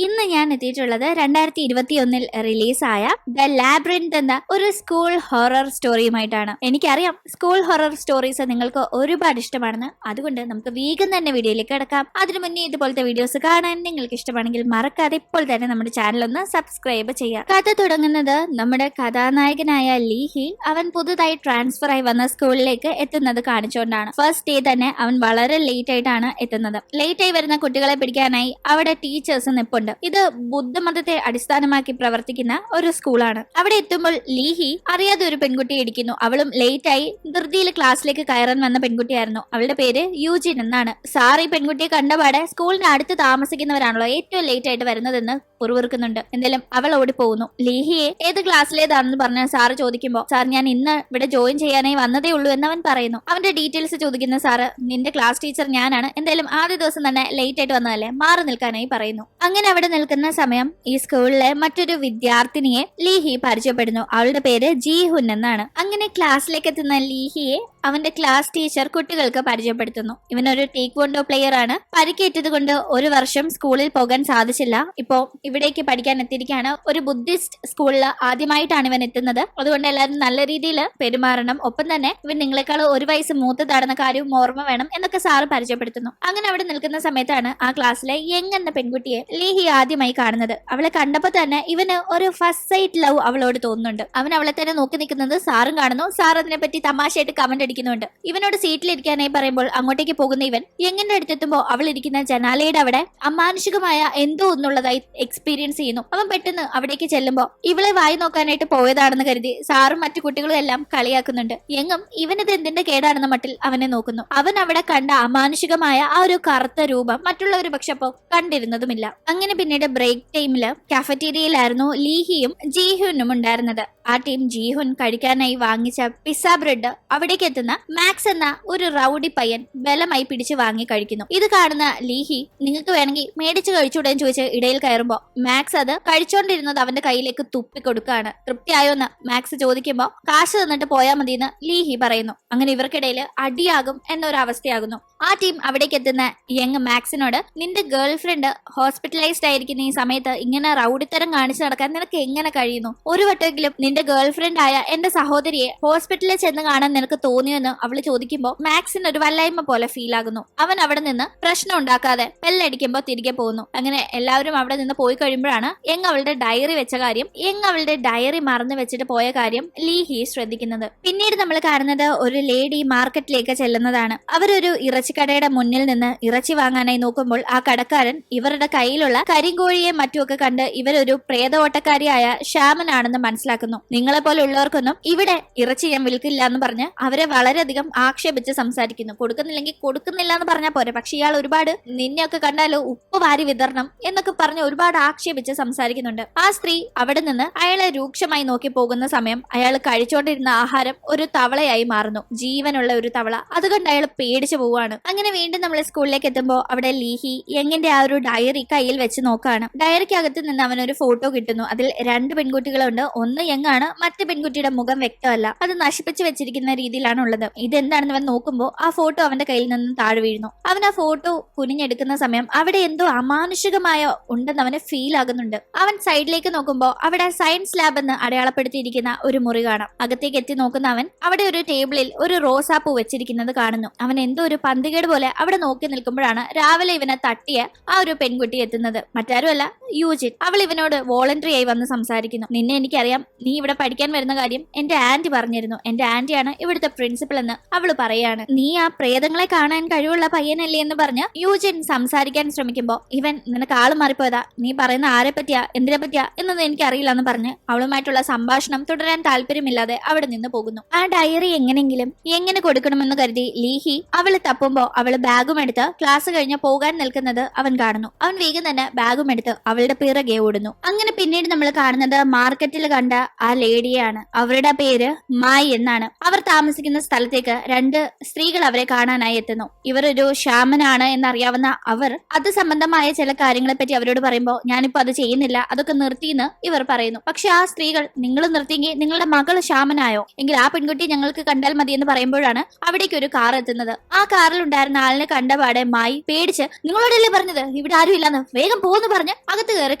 ഇന്ന് ഞാൻ എത്തിയിട്ടുള്ളത് 2021 റിലീസായ ദ ലാബ്രിന്ത് എന്ന ഒരു സ്കൂൾ ഹൊറർ സ്റ്റോറിയുമായിട്ടാണ്. എനിക്കറിയാം സ്കൂൾ ഹൊറർ സ്റ്റോറീസ് നിങ്ങൾക്ക് ഒരുപാട് ഇഷ്ടമാണെന്ന്, അതുകൊണ്ട് നമുക്ക് വേഗം തന്നെ വീഡിയോയിലേക്ക് കിടക്കാം. അതിനു മുന്നേ ഇതുപോലത്തെ വീഡിയോസ് കാണാൻ നിങ്ങൾക്ക് ഇഷ്ടമാണെങ്കിൽ മറക്കാതെ ഇപ്പോൾ തന്നെ നമ്മുടെ ചാനൽ ഒന്ന് സബ്സ്ക്രൈബ് ചെയ്യാം. കഥ തുടങ്ങുന്നത് നമ്മുടെ കഥാനായകനായ ലീഹി അവൻ പുതുതായി ട്രാൻസ്ഫർ ആയി വന്ന സ്കൂളിലേക്ക് എത്തുന്നത് കാണിച്ചുകൊണ്ടാണ്. ഫസ്റ്റ് ഡേ തന്നെ അവൻ വളരെ ലേറ്റ് ആയിട്ടാണ് എത്തുന്നത്. ലേറ്റ് ആയി വരുന്ന കുട്ടികളെ പിടിക്കാനായി അവിടെ ടീച്ചേഴ്സ് നിൽപ്പുണ്ട്. ഇത് ബുദ്ധമതത്തെ അടിസ്ഥാനമാക്കി പ്രവർത്തിക്കുന്ന ഒരു സ്കൂളാണ്. അവിടെ എത്തുമ്പോൾ ലീഹി അറിയാതെ ഒരു പെൺകുട്ടിയെ ഇടിക്കുന്നു. അവളും ലേറ്റ് ആയി ധൃതിയിൽ ക്ലാസ്സിലേക്ക് കയറാൻ വന്ന പെൺകുട്ടിയായിരുന്നു. അവളുടെ പേര് യൂജിൻ എന്നാണ്. സാർ ഈ പെൺകുട്ടിയെ കണ്ടപാടെ സ്കൂളിന്റെ അടുത്ത് താമസിക്കുന്നവരാണല്ലോ ഏറ്റവും ലേറ്റ് ആയിട്ട് വരുന്നതെന്ന് പുറവിറുക്കുന്നുണ്ട്. എന്തായാലും അവൾ ഓടി പോകുന്നു. ലീഹിയെ ഏത് ക്ലാസ്സിലേതാണെന്ന് പറഞ്ഞ സാറ് ചോദിക്കുമ്പോൾ, സാർ ഞാൻ ഇന്ന് ഇവിടെ ജോയിൻ ചെയ്യാനായി വന്നതേ ഉള്ളൂ എന്ന് അവൻ പറയുന്നു. അവന്റെ ഡീറ്റെയിൽസ് ചോദിക്കുന്ന സാറ്, നിന്റെ ക്ലാസ് ടീച്ചർ ഞാനാണ്, എന്തായാലും ആദ്യ ദിവസം തന്നെ ലേറ്റ് ആയിട്ട് വന്നതല്ലേ, മാറി നിൽക്കാനായി പറയുന്നു. അങ്ങനെ അവിടെ നിൽക്കുന്ന സമയം ഈ സ്കൂളിലെ മറ്റൊരു വിദ്യാർത്ഥിനിയെ ലീഹി പരിചയപ്പെടുന്നു. അവളുടെ പേര് ജീഹുൻ എന്നാണ്. അങ്ങനെ ക്ലാസ്സിലേക്ക് എത്തുന്ന ലീഹിയെ അവന്റെ ക്ലാസ് ടീച്ചർ കുട്ടികൾക്ക് പരിചയപ്പെടുത്തുന്നു. ഇവനൊരു ടേക്വോണ്ടോ പ്ലെയർ ആണ്. പരിക്കേറ്റത് കൊണ്ട് ഒരു വർഷം സ്കൂളിൽ പോകാൻ സാധിച്ചില്ല. ഇപ്പോ ഇവിടേക്ക് പഠിക്കാൻ എത്തിയിരിക്കുകയാണ്. ഒരു ബുദ്ധിസ്റ്റ് സ്കൂളിൽ ആദ്യമായിട്ടാണ് ഇവൻ എത്തുന്നത്. അതുകൊണ്ട് എല്ലാവരും നല്ല രീതിയിൽ പെരുമാറണം. ഒപ്പം തന്നെ ഇവൻ നിങ്ങളെക്കാൾ ഒരു വയസ്സ് മൂത്തതാണെന്ന കാര്യവും ഓർമ്മ വേണം എന്നൊക്കെ സാറ് പരിചയപ്പെടുത്തുന്നു. അങ്ങനെ അവിടെ നിൽക്കുന്ന സമയത്താണ് ആ ക്ലാസ്സിലെ യങ് എന്ന പെൺകുട്ടിയെ ലീഹി ആദ്യമായി കാണുന്നത്. അവളെ കണ്ടപ്പോൾ തന്നെ ഇവന് ഒരു ഫസ്റ്റ് സൈറ്റ് ലവ് അവളോട് തോന്നുന്നുണ്ട്. അവൻ അവളെ തന്നെ നോക്കി നിൽക്കുന്നത് സാറും കാണുന്നു. സാർ അതിനെ പറ്റി തമാശയായിട്ട് കമന്റ് അടിക്കുന്നുണ്ട്. ഇവനോട് സീറ്റിലിരിക്കാനായി പറയുമ്പോൾ അങ്ങോട്ടേക്ക് പോകുന്ന ഇവൻ യങ്ങിന്റെ അടുത്തെത്തുമ്പോൾ അവൾ ഇരിക്കുന്ന ജനാലയുടെ അവിടെ അമാനുഷികമായ എന്തോ ഒന്നുള്ളതായി എക്സ്പീരിയൻസ് ചെയ്യുന്നു. അവൻ പെട്ടെന്ന് അവിടേക്ക് ചെല്ലുമ്പോൾ ഇവളെ വായി നോക്കാനായിട്ട് പോയതാണെന്ന് കരുതി സാറും മറ്റു കുട്ടികളും എല്ലാം കളിയാക്കുന്നുണ്ട്. യങ്ങും ഇവനത് എന്തിന്റെ കേടാണെന്ന മട്ടിൽ അവനെ നോക്കുന്നു. അവൻ അവിടെ കണ്ട അമാനുഷികമായ ആ ഒരു കറുത്ത രൂപം മറ്റുള്ളവർ പക്ഷെ അപ്പോ കണ്ടിരുന്നതുമില്ല. അങ്ങനെ പിന്നീട് ബ്രേക്ക് ടൈമില് കാഫറ്റീരിയയിലായിരുന്നു ലീഹിയും ജീഹുനും ഉണ്ടായിരുന്നത്. ആ ടീം ജീഹുൻ കഴിക്കാനായി വാങ്ങിച്ച പിസ്സ ബ്രെഡ് അവിടേക്ക് എത്തുന്ന മാക്സ് എന്ന ഒരു റൗഡി പയ്യൻ ബലമായി പിടിച്ചു വാങ്ങി കഴിക്കുന്നു. ഇത് കാണുന്ന ലീഹി, നിങ്ങൾക്ക് വേണമെങ്കിൽ മേടിച്ച് കഴിച്ചുകൂടെന്ന് ചോദിച്ച് ഇടയിൽ കയറുമ്പോ മാക്സ് അത് കഴിച്ചോണ്ടിരുന്നത് അവന്റെ കയ്യിലേക്ക് തുപ്പിക്കൊടുക്കുകയാണ്. തൃപ്തിയായോന്ന് മാക്സ് ചോദിക്കുമ്പോ കാശ് തന്നിട്ട് പോയാൽ മതിയെന്ന് ലീഹി പറയുന്നു. അങ്ങനെ ഇവർക്കിടയിൽ അടിയാകും എന്നൊരു അവസ്ഥയാകുന്നു. ആ ടീം അവിടേക്ക് എത്തുന്ന യങ് മാക്സിനോട്, നിന്റെ ഗേൾ ഫ്രണ്ട് ഹോസ്പിറ്റലൈസ്ഡ് ആയിരിക്കുന്ന ഈ സമയത്ത് ഇങ്ങനെ റൗഡിത്തരം കാണിച്ചു നടക്കാൻ നിനക്ക് എങ്ങനെ കഴിയുന്നു? ഒരു വട്ടമെങ്കിലും നിന്റെ ഗേൾ ഫ്രണ്ട് ആയ എന്റെ സഹോദരിയെ ഹോസ്പിറ്റലിൽ ചെന്ന് കാണാൻ നിനക്ക് തോന്നിയെന്ന് അവള് ചോദിക്കുമ്പോൾ മാക്സിന് ഒരു വല്ലായ്മ പോലെ ഫീൽ ആകുന്നു. അവൻ അവിടെ നിന്ന് പ്രശ്നം ഉണ്ടാക്കാതെ ബെല്ലടിക്കുമ്പോൾ തിരികെ പോകുന്നു. അങ്ങനെ എല്ലാവരും അവിടെ നിന്ന് പോയി കഴിയുമ്പോഴാണ് യങ് അവളുടെ ഡയറി വെച്ച കാര്യം, യങ് അവളുടെ ഡയറി മറന്നു വെച്ചിട്ട് പോയ കാര്യം ലീഹി ശ്രദ്ധിക്കുന്നത്. പിന്നീട് നമ്മൾ കാണുന്നത് ഒരു ലേഡി മാർക്കറ്റിലേക്ക് ചെല്ലുന്നതാണ്. അവരൊരു ഇറച്ചിക്കടയുടെ മുന്നിൽ നിന്ന് ഇറച്ചി വാങ്ങാനായി നോക്കുമ്പോൾ ആ കടക്കാരൻ ഇവരുടെ കയ്യിലുള്ള കരിങ്കോഴിയെ മറ്റുമൊക്കെ കണ്ട് ഇവരൊരു പ്രേതോട്ടക്കാരിയായ ശ്യാമനാണെന്ന് മനസ്സിലാക്കുന്നു. നിങ്ങളെ പോലെ ഉള്ളവർക്കൊന്നും ഇവിടെ ഇറച്ചി ഞാൻ വിൽക്കില്ല എന്ന് പറഞ്ഞ് അവരെ വളരെയധികം ആക്ഷേപിച്ച് സംസാരിക്കുന്നു. കൊടുക്കുന്നില്ലെങ്കിൽ കൊടുക്കുന്നില്ല എന്ന് പറഞ്ഞാൽ പോരെ, പക്ഷെ ഇയാൾ ഒരുപാട് നിന്നെയൊക്കെ കണ്ടാലോ ഉപ്പ് വാരി വിതരണം എന്നൊക്കെ പറഞ്ഞ് ഒരുപാട് ആക്ഷേപിച്ച് സംസാരിക്കുന്നുണ്ട്. ആ സ്ത്രീ അവിടെ നിന്ന് അയാളെ രൂക്ഷമായി നോക്കി പോകുന്ന സമയം അയാൾ കഴിച്ചുകൊണ്ടിരുന്ന ആഹാരം ഒരു തവളയായി മാറുന്നു. ജീവനുള്ള ഒരു തവള. അതുകൊണ്ട് അയാൾ പേടിച്ചു പോവുകയാണ്. അങ്ങനെ വീണ്ടും നമ്മൾ സ്കൂളിലേക്ക് എത്തുമ്പോൾ അവിടെ ലീഹി യങ്ങിന്റെ ആ ഒരു ഡയറി കയ്യിൽ വെച്ച് നോക്കുകയാണ്. ഡയറിക്കകത്ത് നിന്ന് അവനൊരു ഫോട്ടോ കിട്ടുന്നു. അതിൽ രണ്ട് പെൺകുട്ടികളുണ്ട്. ഒന്ന് യങ് ആണ്, മറ്റു പെൺകുട്ടിയുടെ മുഖം വ്യക്തമല്ല. അത് നശിപ്പിച്ച് വെച്ചിരിക്കുന്ന രീതിയിലാണ് ഉള്ളത്. ഇതെന്താണെന്ന് അവൻ നോക്കുമ്പോൾ ആ ഫോട്ടോ അവന്റെ കയ്യിൽ നിന്ന് താഴെ വീഴുന്നു. അവൻ ആ ഫോട്ടോ കുനിഞ്ഞെടുക്കുന്ന സമയം അവിടെ എന്തോ അമാനുഷികമായ ഉണ്ടെന്ന് അവന് ഫീൽ ആകുന്നുണ്ട്. അവൻ സൈഡിലേക്ക് നോക്കുമ്പോൾ അവിടെ സയൻസ് ലാബ് എന്ന് അടയാളപ്പെടുത്തിയിരിക്കുന്ന ഒരു മുറി കാണാം. അകത്തേക്ക് എത്തി നോക്കുന്ന അവൻ അവിടെ ഒരു ടേബിളിൽ ഒരു റോസാപ്പൂ വെച്ചിരിക്കുന്നത് കാണുന്നു. അവൻ എന്തോ ഒരു പന്തികേട് പോലെ അവിടെ നോക്കി നിൽക്കുമ്പോഴാണ് രാവിലെ ഇവനെ തട്ടിയ ആ ഒരു പെൺകുട്ടി എത്തുന്നത്. മറ്റാരുമല്ല, യൂജിൻ. അവൾ ഇവനോട് വോളണ്ടറി ആയി വന്ന് സംസാരിക്കുന്നു. നിന്നെ എനിക്കറിയാം, നീ ഇവിടെ പഠിക്കാൻ വരുന്ന കാര്യം എന്റെ ആന്റി പറഞ്ഞിരുന്നു. എന്റെ ആന്റിയാണ് ഇവിടുത്തെ പ്രിൻസിപ്പൽ എന്ന് അവള് പറയാണ്. നീ ആ പ്രേതങ്ങളെ കാണാൻ കഴിവുള്ള പയ്യനല്ലേ എന്ന് പറഞ്ഞ് യൂജിൻ സംസാരിക്കാൻ ശ്രമിക്കുമ്പോ ഇവൻ, നിനക്ക് ആള് മാറിപ്പോയതാ, നീ പറയുന്ന ആരെ പറ്റിയാ എന്തിനെ പറ്റിയാ എന്നൊന്നും എനിക്ക് അറിയില്ല എന്ന് പറഞ്ഞ് അവളുമായിട്ടുള്ള സംഭാഷണം തുടരാൻ താല്പര്യമില്ലാതെ അവിടെ നിന്ന് പോകുന്നു. ആ ഡയറി എങ്ങനെങ്കിലും എങ്ങനെ കൊടുക്കണമെന്ന് കരുതി ലീഹി അവള് തപ്പുമ്പോ അവള് ബാഗും എടുത്ത് ക്ലാസ് കഴിഞ്ഞ് പോകാൻ നിൽക്കുന്നത് അവൻ കാണുന്നു. അവൻ വേഗം തന്നെ ബാഗും എടുത്ത് അവളുടെ പിറകെ ഓടുന്നു. അങ്ങനെ പിന്നീട് നമ്മൾ കാണുന്നത് മാർക്കറ്റിൽ കണ്ട ആ ലേഡിയാണ്. അവരുടെ പേര് മായി എന്നാണ്. അവർ താമസിക്കുന്ന സ്ഥലത്തേക്ക് 2 സ്ത്രീകൾ അവരെ കാണാനായി എത്തുന്നു. ഇവർ ഒരു ഷാമനാണ് എന്നറിയാവുന്ന അവർ അത് സംബന്ധമായ ചില കാര്യങ്ങളെ പറ്റി അവരോട് പറയുമ്പോൾ ഞാനിപ്പോ അത് ചെയ്യുന്നില്ല, അതൊക്കെ നിർത്തിയെന്ന് ഇവർ പറയുന്നു. പക്ഷെ ആ സ്ത്രീകൾ നിങ്ങൾ നിർത്തിയെങ്കിൽ നിങ്ങളുടെ മകൾ ഷാമനായോ എങ്കിൽ ആ പെൺകുട്ടി ഞങ്ങൾക്ക് കണ്ടാൽ മതി എന്ന് പറയുമ്പോഴാണ് അവിടേക്ക് ഒരു കാർ എത്തുന്നത്. ആ കാറിൽ ഉണ്ടായിരുന്ന ആളിനെ കണ്ടപാടെ മായി പേടിച്ച് നിങ്ങളോടല്ലേ പറഞ്ഞത് ഇവിടെ ആരും ഇല്ലെന്ന്, വേഗം പോകുന്നു പറഞ്ഞ് അകത്ത് കയറി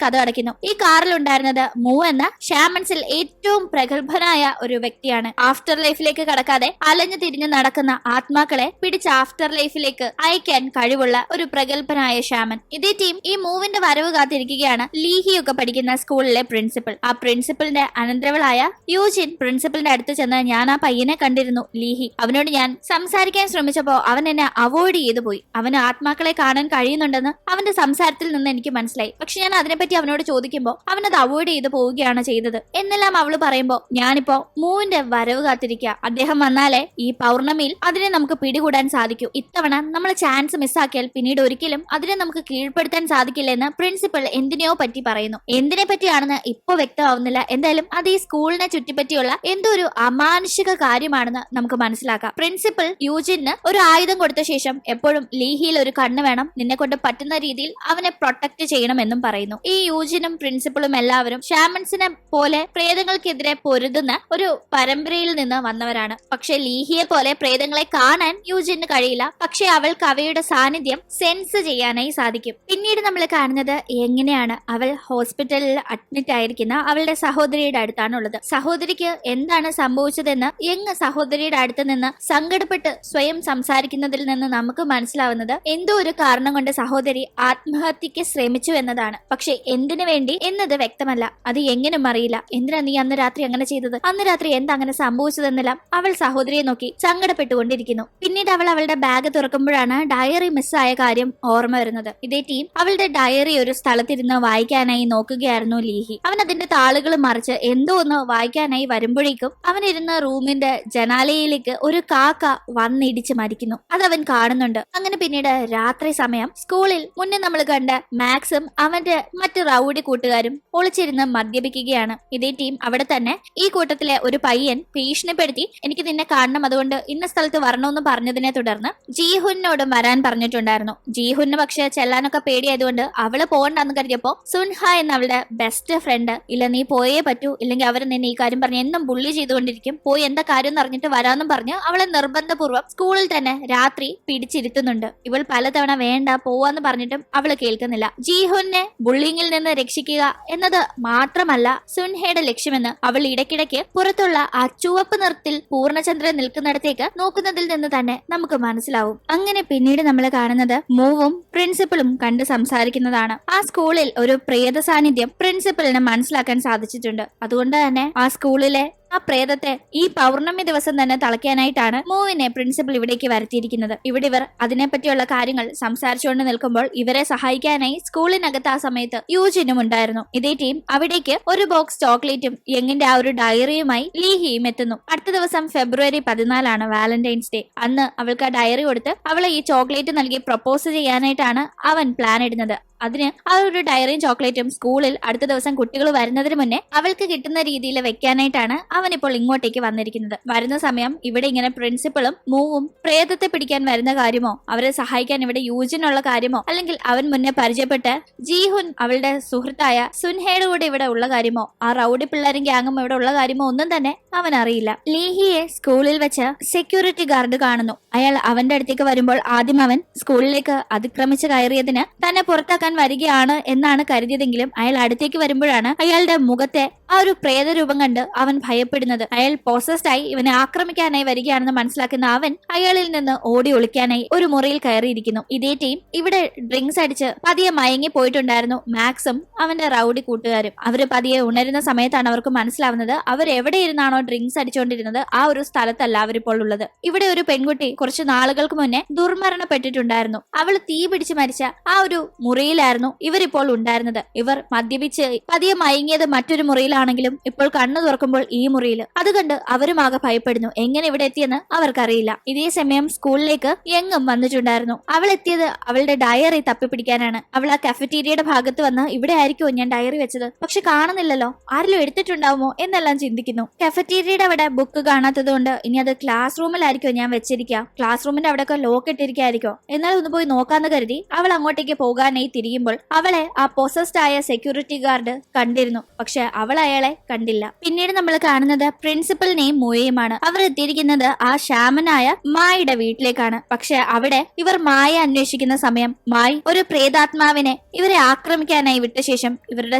കഥ അടയ്ക്കുന്നു. ഈ കാറിൽ ഉണ്ടായിരുന്നത് മൂ എന്ന ഷാമൻസിൽ ഏറ്റവും പ്രഗത്ഭനായ ഒരു വ്യക്തിയാണ്. ആഫ്റ്റർ ലൈഫിലേക്ക് കടക്കാതെ അലഞ്ഞു തിരിഞ്ഞു നടക്കുന്ന ആത്മാക്കളെ പിടിച്ച് ആഫ്റ്റർ ലൈഫിലേക്ക് അയക്കാൻ കഴിവുള്ള ഒരു പ്രഗത്ഭനായ ഷാമൻ. ഇതേ ടീം ഈ മൂവിന്റെ വരവ് കാത്തിരിക്കുകയാണ് ലീഹിയൊക്കെ പഠിക്കുന്ന സ്കൂളിലെ പ്രിൻസിപ്പൽ. ആ പ്രിൻസിപ്പലിന്റെ അനന്തരവളായ യൂജിൻ പ്രിൻസിപ്പലിന്റെ അടുത്ത് ചെന്ന് ഞാൻ ആ പയ്യനെ കണ്ടിരുന്നു ലീഹി, അവനോട് ഞാൻ സംസാരിക്കാൻ ശ്രമിച്ചപ്പോ അവൻ എന്നെ അവോയ്ഡ് ചെയ്തു പോയി. അവന് ആത്മാക്കളെ കാണാൻ കഴിയുന്നുണ്ടെന്ന് അവന്റെ സംസാരത്തിൽ നിന്ന് എനിക്ക് മനസ്സിലായി. പക്ഷെ ഞാൻ അതിനെപ്പറ്റി അവനോട് ചോദിക്കുമ്പോൾ അവനത് അവോയ്ഡ് ചെയ്തു പോവുകയാണ് ചെയ്തത് എന്നെല്ലാം അവള് പറയുമ്പോ ഞാനിപ്പോ മൂവിന്റെ വരവ് കാത്തിരിക്കുക. അദ്ദേഹം വന്നാലേ ഈ പൗർണമിയിൽ അതിനെ നമുക്ക് പിടികൂടാൻ സാധിക്കൂ. ഇത്തവണ നമ്മൾ ചാൻസ് മിസ്സാക്കിയാൽ പിന്നീട് ഒരിക്കലും അതിനെ നമുക്ക് കീഴ്പ്പെടുത്താൻ സാധിക്കില്ലെന്ന് പ്രിൻസിപ്പൽ എന്തിനെയോ പറ്റി പറയുന്നു. എന്തിനെ പറ്റിയാണെന്ന് ഇപ്പൊ വ്യക്തമാവുന്നില്ല. എന്തായാലും അത് ഈ സ്കൂളിനെ ചുറ്റിപ്പറ്റിയുള്ള എന്തോ ഒരു അമാനുഷിക കാര്യമാണെന്ന് നമുക്ക് മനസ്സിലാക്കാം. പ്രിൻസിപ്പൽ യൂജിന് ഒരു ആയുധം കൊടുത്ത ശേഷം എപ്പോഴും ലീഹിയിൽ ഒരു കണ്ണ് വേണം, നിന്നെ കൊണ്ട് പറ്റുന്ന രീതിയിൽ അവനെ പ്രൊട്ടക്ട് ചെയ്യണമെന്നും പറയുന്നു. ഈ യൂജിനും പ്രിൻസിപ്പളും എല്ലാവരും ഷാമൻസിനെ പോലെ പ്രേതങ്ങൾക്കെതിരെ പൊരുതുന്ന ഒരു പരമ്പരയിൽ നിന്ന് വന്നവരാണ്. പക്ഷെ ലീഹിയെ പോലെ പ്രേതങ്ങളെ കാണാൻ യൂജിന് കഴിയില്ല. പക്ഷെ അവൾക്ക് അവയുടെ സാന്നിധ്യം സെൻസ് ചെയ്യാനായി സാധിക്കും. പിന്നീട് നമ്മൾ കാണുന്നത് എങ്ങനെയാണ് അവൾ ഹോസ്പിറ്റലിൽ അഡ്മിറ്റ് ആയിരിക്കുന്ന അവളുടെ സഹോദരിയുടെ അടുത്താണുള്ളത്. സഹോദരിക്ക് എന്താണ് സംഭവിച്ചതെന്ന് യങ് സഹോദരിയുടെ അടുത്ത് നിന്ന് സങ്കടപ്പെട്ട് സ്വയം സംസാരിക്കുന്നതിൽ നിന്ന് നമുക്ക് മനസ്സിലാവുന്നത് എന്തോ ഒരു കാരണം കൊണ്ട് സഹോദരി ആത്മഹത്യക്ക് ശ്രമിച്ചു എന്നതാണ്. പക്ഷെ എന്തിനു വേണ്ടി എന്നത് വ്യക്തമല്ല. അത് എങ്ങനെയും അറിയില്ല. എന്തിനാ നീ അന്ന് രാത്രി അങ്ങനെ ചെയ്തത്, അന്ന് രാത്രി എന്താ അങ്ങനെ സംഭവിച്ചതെന്നെല്ലാം അവൾ സഹോദരിയെ നോക്കി സങ്കടപ്പെട്ടുകൊണ്ടിരിക്കുന്നു. പിന്നീട് അവൾ അവളുടെ ബാഗ് തുറക്കുമ്പോഴാണ് ഡയറി മിസ്സായ കാര്യം ഓർമ്മ വരുന്നത്. ഇതേ ടീം അവളുടെ ഡയറി ഒരു സ്ഥലത്തിരുന്ന് വായിക്കാനായി നോക്കുകയായിരുന്നു ലീഹി. അവൻ അതിന്റെ താളുകൾ മറിച്ച് എന്തോ ഒന്ന് വായിക്കാനായി വരുമ്പോഴേക്കും അവനിരുന്ന റൂമിന്റെ ജനാലയിലേക്ക് ഒരു കാക്ക വന്നിടിച്ച് മരിക്കുന്നു. അതവൻ കാണുന്നുണ്ട്. അങ്ങനെ പിന്നീട് രാത്രി സമയം സ്കൂളിൽ മുന്നേ നമ്മൾ കണ്ട മാക്സും അവന്റെ മറ്റ് റൗഡി കൂട്ടുകാരും ഒളിച്ചിരുന്ന് മദ്യപിക്കുകയാണ്. ഇതേ ടീം അവിടെ തന്നെ ഈ കൂട്ടത്തിലെ ഒരു പയ്യൻ ഭീഷണിപ്പെടുത്തി എനിക്ക് നിന്നെ കാണണം, അതുകൊണ്ട് ഇന്ന സ്ഥലത്ത് വരണമെന്ന് പറഞ്ഞതിനെ തുടർന്ന് ജീഹുനോടും വരാൻ പറഞ്ഞിട്ടുണ്ടായിരുന്നു. ജീഹുന് പക്ഷെ ചെല്ലാനൊക്കെ പേടിയായതുകൊണ്ട് അവള് പോകണ്ടെന്ന് കരുതിയപ്പോ സുൻഹ എന്ന അവളുടെ ബെസ്റ്റ് ഫ്രണ്ട് ഇല്ല നീ പോയേ പറ്റൂ, ഇല്ലെങ്കിൽ അവർ നിന്നെ ഈ കാര്യം പറഞ്ഞ് എന്നും ബുള്ളി ചെയ്തുകൊണ്ടിരിക്കും, പോയി എന്താ കാര്യം എന്ന് അറിഞ്ഞിട്ട് വരാമെന്നും പറഞ്ഞ് അവളെ നിർബന്ധപൂർവ്വം സ്കൂളിൽ തന്നെ രാത്രി പിടിച്ചിരുത്തുന്നുണ്ട്. ഇവൾ പലതവണ വേണ്ട പോവാന്ന് പറഞ്ഞിട്ടും അവള് കേൾക്കുന്നില്ല. ജീഹുനെ ബുള്ളിങ്ങിൽ നിന്ന് രക്ഷിക്കുക എന്നത് മാത്രമല്ല സുൻഹയുടെ ലക്ഷ്യമെന്ന് അവൾ ഇടയ്ക്കിടയ്ക്ക് പുറത്തുള്ള ആ ചുവപ്പ് നിറത്തിൽ പൂർണ്ണചന്ദ്രൻ നിൽക്കുന്നിടത്തേക്ക് നോക്കുന്നതിൽ നിന്ന് തന്നെ നമുക്ക് മനസ്സിലാവും. അങ്ങനെ പിന്നീട് നമ്മൾ കാണുന്നത് മൂവും പ്രിൻസിപ്പളും കണ്ട് സംസാരിക്കുന്നതാണ്. ആ സ്കൂളിൽ ഒരു പ്രേത സാന്നിധ്യം പ്രിൻസിപ്പലിന് മനസ്സിലാക്കാൻ സാധിച്ചിട്ടുണ്ട്. അതുകൊണ്ട് തന്നെ ആ സ്കൂളിലെ ആ പ്രേതത്തെ ഈ പൗർണമി ദിവസം തന്നെ തളയ്ക്കാനായിട്ടാണ് മൂവിനെ പ്രിൻസിപ്പൽ ഇവിടേക്ക് വരുത്തിയിരിക്കുന്നത്. ഇവിടെ ഇവർ അതിനെപ്പറ്റിയുള്ള കാര്യങ്ങൾ സംസാരിച്ചുകൊണ്ട് നിൽക്കുമ്പോൾ ഇവരെ സഹായിക്കാനായി സ്കൂളിനകത്ത് ആ സമയത്ത് യൂജിനും ഉണ്ടായിരുന്നു. ഇതേ ടീം അവിടേക്ക് ഒരു ബോക്സ് ചോക്ലേറ്റും യങ്ങിന്റെ ആ ഒരു ഡയറിയുമായി ലീഹിയും എത്തുന്നു. അടുത്ത ദിവസം ഫെബ്രുവരി 14 വാലന്റൈൻസ് ഡേ. അന്ന് അവൾക്ക് ആ ഡയറി കൊടുത്ത് അവളെ ഈ ചോക്ലേറ്റ് നൽകി പ്രപ്പോസ് ചെയ്യാനായിട്ടാണ് അവൻ പ്ലാൻ ഇടുന്നത്. അതിന് ആ ഒരു ഡയറിയും ചോക്ലേറ്റും സ്കൂളിൽ അടുത്ത ദിവസം കുട്ടികൾ വരുന്നതിന് മുന്നേ അവൾക്ക് കിട്ടുന്ന രീതിയിൽ വെക്കാനായിട്ടാണ് അവൻ ഇപ്പോൾ ഇങ്ങോട്ടേക്ക് വന്നിരിക്കുന്നത്. വരുന്ന സമയം ഇവിടെ ഇങ്ങനെ പ്രിൻസിപ്പളും മൂവും പ്രേതത്തെ പിടിക്കാൻ വരുന്ന കാര്യമോ അവരെ സഹായിക്കാൻ ഇവിടെ യൂജിനുള്ള കാര്യമോ അല്ലെങ്കിൽ അവൻ മുന്നേ പരിചയപ്പെട്ട് ജീഹുൻ അവളുടെ സുഹൃത്തായ സുൻഹയുടെ കൂടെ ഇവിടെ ഉള്ള കാര്യമോ ആ റൗഡി പിള്ളേരും ഗ്യാങ്ങും ഇവിടെ ഉള്ള കാര്യമോ ഒന്നും തന്നെ അവൻ അറിയില്ല. ലീഹിയെ സ്കൂളിൽ വെച്ച് സെക്യൂരിറ്റി ഗാർഡ് കാണുന്നു. അയാൾ അവന്റെ അടുത്തേക്ക് വരുമ്പോൾ ആദ്യം അവൻ സ്കൂളിലേക്ക് അതിക്രമിച്ച് കയറിയതിന് തന്നെ പുറത്താക്കാൻ വരികയാണ് എന്നാണ് കരുതിയതെങ്കിലും അയാൾ അടുത്തേക്ക് വരുമ്പോഴാണ് അയാളുടെ മുഖത്തെ ആ ഒരു പ്രേതരൂപം കണ്ട് അവൻ ഭയപ്പെടുന്നത്. അയാൾ പോസസ്ഡ് ആയി ഇവനെ ആക്രമിക്കാനായി വരികയാണെന്ന് മനസ്സിലാക്കുന്ന അവൻ അയാളിൽ നിന്ന് ഓടി ഒളിക്കാനായി ഒരു മുറിയിൽ കയറിയിരിക്കുന്നു. ഇതേ ടീം ഇവിടെ ഡ്രിങ്ക്സ് അടിച്ച് പതിയെ മയങ്ങി പോയിട്ടുണ്ടായിരുന്നു മാക്സും അവന്റെ റൗഡി കൂട്ടുകാരും. അവര് പതിയെ ഉണരുന്ന സമയത്താണ് അവർക്ക് മനസ്സിലാവുന്നത് അവർ എവിടെ ഇരുന്നാണോ ഡ്രിങ്ക്സ് അടിച്ചുകൊണ്ടിരുന്നത് ആ ഒരു സ്ഥലത്തല്ല അവരിപ്പോൾ ഉള്ളത്. ഇവിടെ ഒരു പെൺകുട്ടി കുറച്ച് നാളുകൾക്ക് മുന്നേ ദുർമരണപ്പെട്ടിട്ടുണ്ടായിരുന്നു. അവൾ തീ പിടിച്ച് മരിച്ച ആ ഒരു മുറിയിലായിരുന്നു ഇവരിപ്പോൾ ഉണ്ടായിരുന്നത്. ഇവർ മദ്യപിച്ച് പതിയെ മയങ്ങിയത് മറ്റൊരു മുറിയിലാണ് മുറിയിലാണെങ്കിലും ഇപ്പോൾ കണ്ണു തുറക്കുമ്പോൾ ഈ മുറിയിൽ. അതുകൊണ്ട് അവരും ആകെ ഭയപ്പെടുന്നു. എങ്ങനെ ഇവിടെ എത്തിയെന്ന് അവർക്കറിയില്ല. ഇതേ സമയം സ്കൂളിലേക്ക് യങ്ങും വന്നിട്ടുണ്ടായിരുന്നു. അവൾ എത്തിയത് അവളുടെ ഡയറി തപ്പിപ്പിടിക്കാനാണ്. അവൾ ആ കഫറ്റീരിയയുടെ ഭാഗത്ത് വന്ന് ഇവിടെ ആയിരിക്കുമോ ഞാൻ ഡയറി വെച്ചത്, പക്ഷെ കാണുന്നില്ലല്ലോ, ആരെങ്കിലും എടുത്തിട്ടുണ്ടാവുമോ എന്നെല്ലാം ചിന്തിക്കുന്നു. കഫറ്റീരിയയുടെ അവിടെ ബുക്ക് കാണാത്തത് കൊണ്ട് ഇനി അത് ക്ലാസ് റൂമിലായിരിക്കും ഞാൻ വെച്ചിരിക്കുക. ക്ലാസ് റൂമിന്റെ അവിടെയൊക്കെ ലോക്ക് ഇട്ടിരിക്കായിരിക്കോ. എന്നാൽ ഒന്ന് പോയി നോക്കാന്ന് കരുതി അവൾ അങ്ങോട്ടേക്ക് പോകാനായി തിരിയുമ്പോൾ അവളെ ആ പൊസസ്ഡ് ആയ സെക്യൂരിറ്റി ഗാർഡ് കണ്ടിരുന്നു. പക്ഷെ അവൾ അയാളെ കണ്ടില്ല. പിന്നീട് നമ്മൾ കാണുന്നത് പ്രിൻസിപ്പലിനെയും മോയെയുമാണ്. അവർ എത്തിയിരിക്കുന്നത് ആ ശ്യാമനായ മായയുടെ വീട്ടിലേക്കാണ്. പക്ഷെ അവിടെ ഇവർ മായ അന്വേഷിക്കുന്ന സമയം മായി ഒരു പ്രേതാത്മാവിനെ ഇവരെ ആക്രമിക്കാനായി വിട്ട ശേഷം ഇവരുടെ